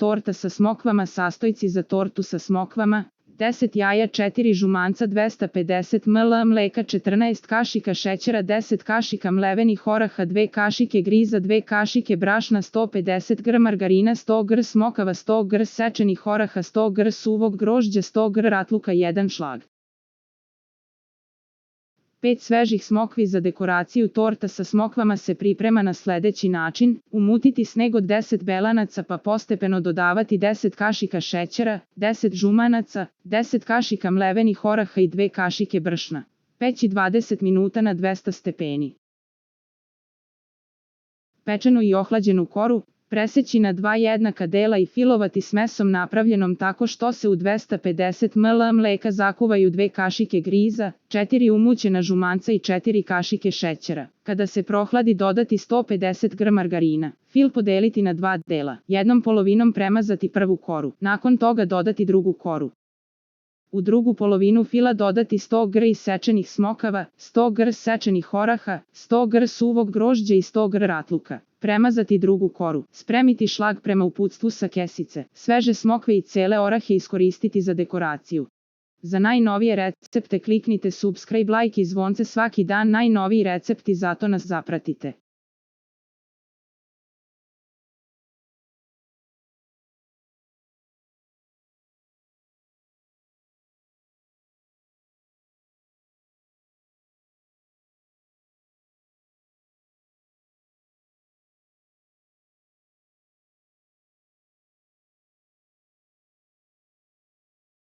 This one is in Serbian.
torta sa smokvama. Sastojci za tortu sa smokvama: 10 jaja, 4 žumanca, 250 ml mleka, 14 kašika šećera, 10 kašika mlevenih oraha, 2 kašike griza, 2 kašike brašna, 150 gr margarina, 100 gr smokava, 100 gr sečenih oraha, 100 gr suvog grožđa, 100 gr ratluka, 1 šlag. 5 svežih smokvi za dekoraciju. Torta sa smokvama se priprema na sledeći način: umutiti sneg od 10 belanaca pa postepeno dodavati 10 kašika šećera, 10 žumanaca, 10 kašika mlevenih oraha i 2 kašike brašna. Peći 20 minuta na 200 stepeni. Pečenu i ohlađenu koru preseći na 2 jednaka dela i filovati s mesom napravljenom tako što se u 250 ml mleka zakuvaju 2 kašike griza, 4 umućena žumanca i 4 kašike šećera. Kada se prohladi dodati 150 gr margarina. Fil podeliti na 2 dela. Jednom polovinom premazati prvu koru. Nakon toga dodati drugu koru. U drugu polovinu fila dodati 100 gr isečenih smokava, 100 gr sečenih oraha, 100 gr suvog grožđa i 100 gr ratluka. Premazati drugu koru. Spremiti šlag prema uputstvu sa kesice. Sveže smokve i cele orahe iskoristiti za dekoraciju. Za najnovije recepte kliknite subscribe, like i zvonce svaki dan. Najnoviji recepti, zato nas zapratite.